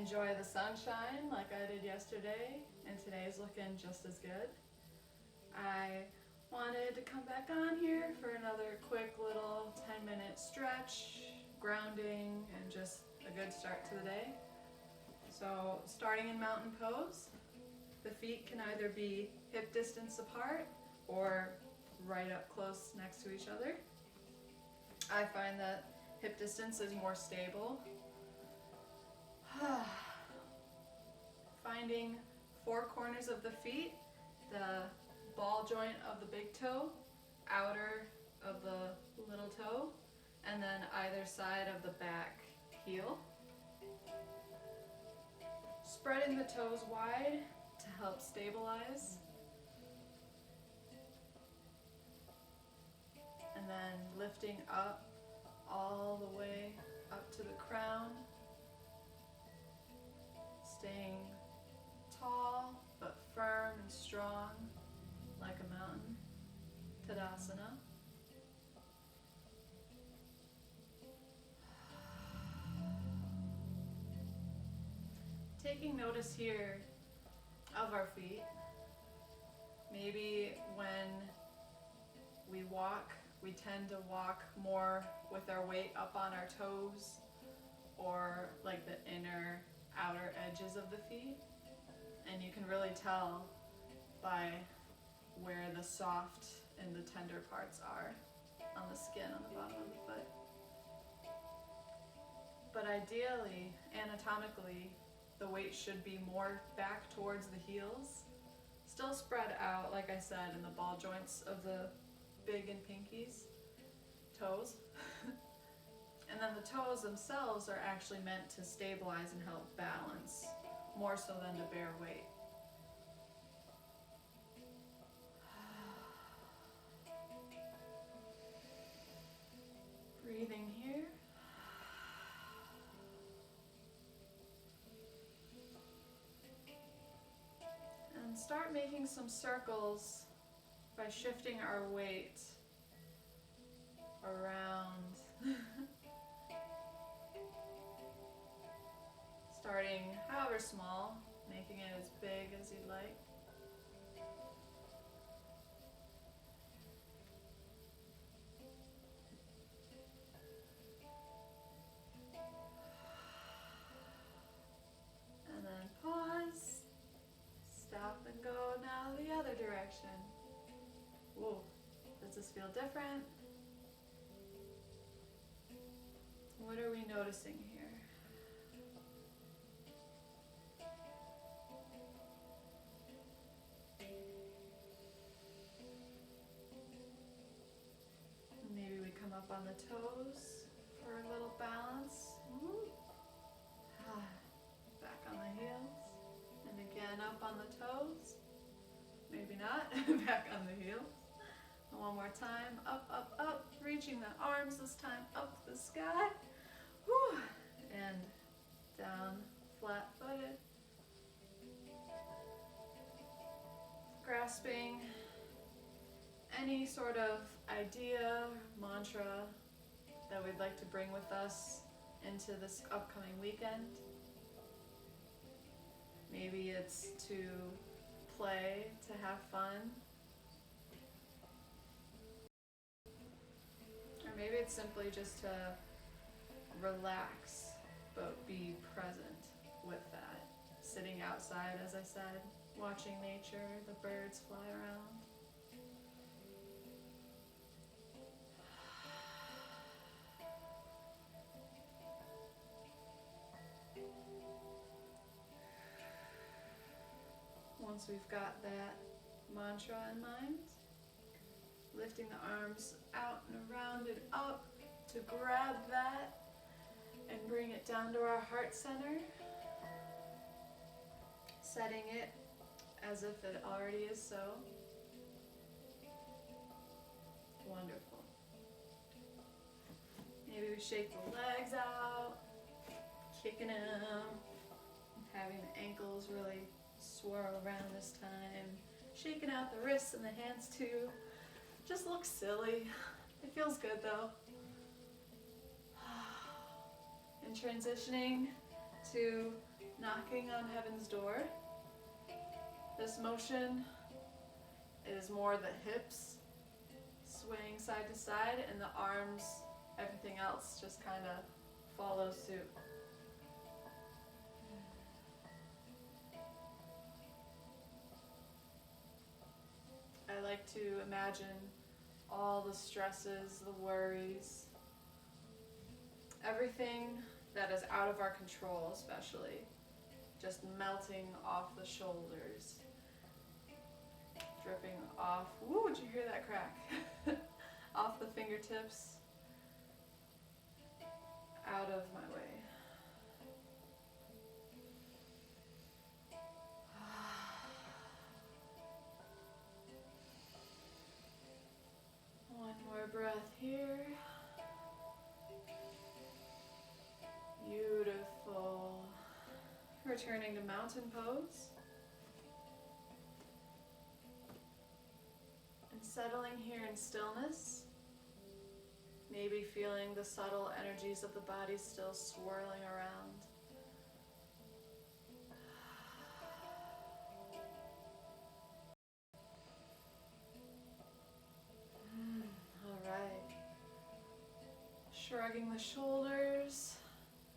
enjoy the sunshine like I did yesterday, and today's looking just as good. I wanted to come back on here for another quick little 10-minute stretch, grounding, and just a good start to the day. So starting in mountain pose, the feet can either be hip distance apart or right up close next to each other. I find that hip distance is more stable. Finding four corners of the feet, the ball joint of the big toe, outer of the little toe, and then either side of the back heel. Spreading the toes wide to help stabilize. And then lifting up all the way up to the crown. Staying tall but firm and strong like a mountain. Tadasana. Taking notice here of our feet. Maybe when we walk, we tend to walk more with our weight up on our toes or like the inner outer edges of the feet. And you can really tell by where the soft and the tender parts are on the skin on the bottom of the foot. But ideally, anatomically, the weight should be more back towards the heels, still spread out, like I said, in the ball joints of the big and pinkies, toes. And then the toes themselves are actually meant to stabilize and help balance, more so than to bear weight. Breathing here. And start making some circles by shifting our weight around. Starting however small, making it as big as you'd like. And then pause, stop and go now the other direction. Whoa, does this feel different? What are we noticing here? Maybe we come up on the toes for a little balance. Back on the heels. And again up on the toes. Maybe not. Back on the heels. And one more time. Up, up, up. Reaching the arms this time up to the sky. Whew. And down flat-footed. Grasping any sort of idea, mantra that we'd like to bring with us into this upcoming weekend. Maybe it's to play, to have fun. Or maybe it's simply just to relax, but be present with that. Sitting outside, as I said, watching nature, the birds fly around. Once we've got that mantra in mind, lifting the arms out and around and up to grab that and bring it down to our heart center, setting it as if it already is so. Wonderful. Maybe we shake the legs out, kicking them, having the ankles really swirl around this time, shaking out the wrists and the hands too. Just looks silly. It feels good though. And transitioning to knocking on heaven's door. This motion is more the hips swaying side to side, and the arms, everything else just kind of follows suit. I like to imagine all the stresses, the worries, everything that is out of our control, especially, just melting off the shoulders, dripping off. Woo, did you hear that crack? Off the fingertips, out of my way. One more breath here. Beautiful. Returning to mountain pose. And settling here in stillness. Maybe feeling the subtle energies of the body still swirling around. Alright. Shrugging the shoulders,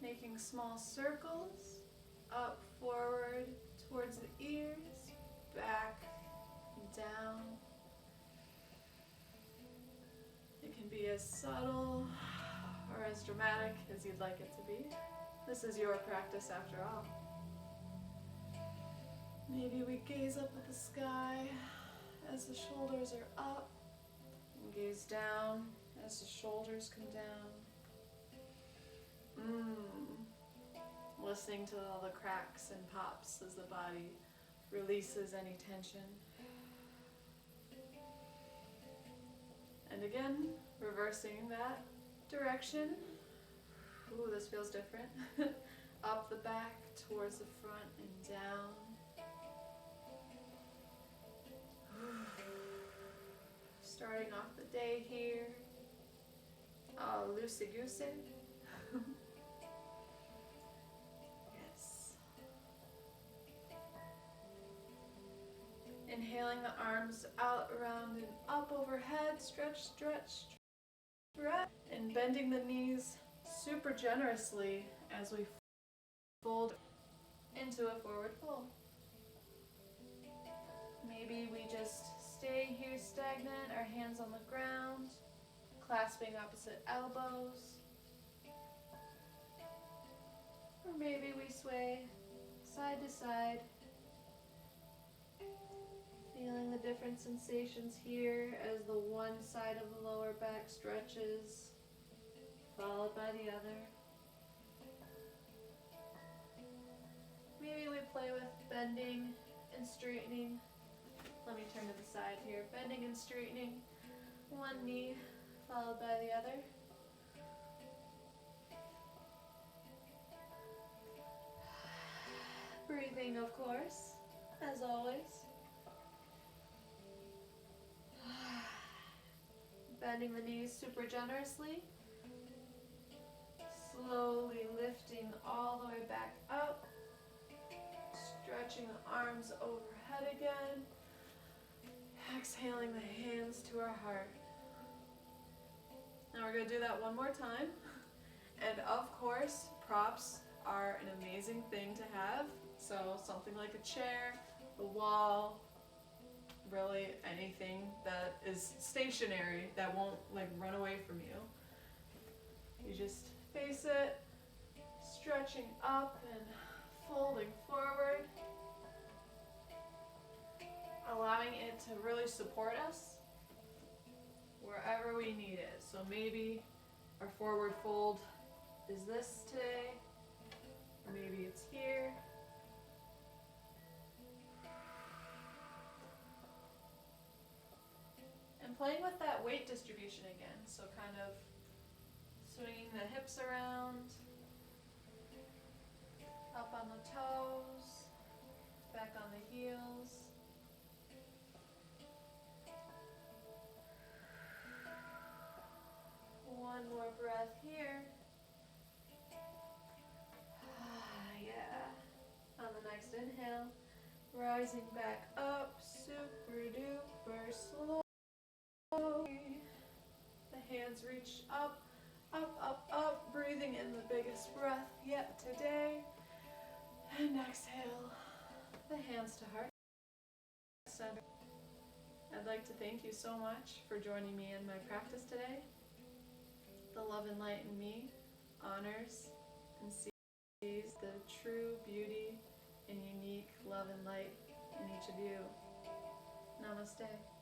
making small circles, up, forward, towards the ears, back, down. It can be as subtle or as dramatic as you'd like it to be. This is your practice after all. Maybe we gaze up at the sky as the shoulders are up, and gaze down as the shoulders come down. Listening to all the cracks and pops as the body releases any tension. And again, reversing that direction. Ooh, this feels different. Up the back, towards the front, and down. Starting off the day here. Loosey-goosey. Yes. Inhaling the arms out, around, and up overhead. Stretch, stretch, stretch. And bending the knees super generously as we fold into a forward fold. Maybe we just stay here stagnant, our hands on the ground, clasping opposite elbows. Or maybe we sway side to side, feeling the different sensations here as the one side of the lower back stretches, followed by the other. Maybe we play with bending and straightening. Let me turn to the side here. Bending and straightening. One knee followed by the other. Breathing, of course, as always. Bending the knees super generously. Slowly lifting all the way back up. Stretching the arms overhead again. Exhaling the hands to our heart. Now we're going to do that one more time. And of course, props are an amazing thing to have. So something like a chair, a wall, really anything that is stationary that won't like run away from you. You just face it, stretching up and folding forward, allowing it to really support us wherever we need it. So maybe our forward fold is this today, or maybe it's here. And playing with that weight distribution again, so kind of swinging the hips around, up on the toes, back on the heels. One more breath here. Yeah. Rising back up, super duper slowly. The hands reach up, up, up, up, breathing in the biggest breath yet today. And exhale, the hands to heart center. I'd like to thank you so much for joining me in my practice today. The love and light in me honors and sees the true beauty and unique love and light in each of you. Namaste.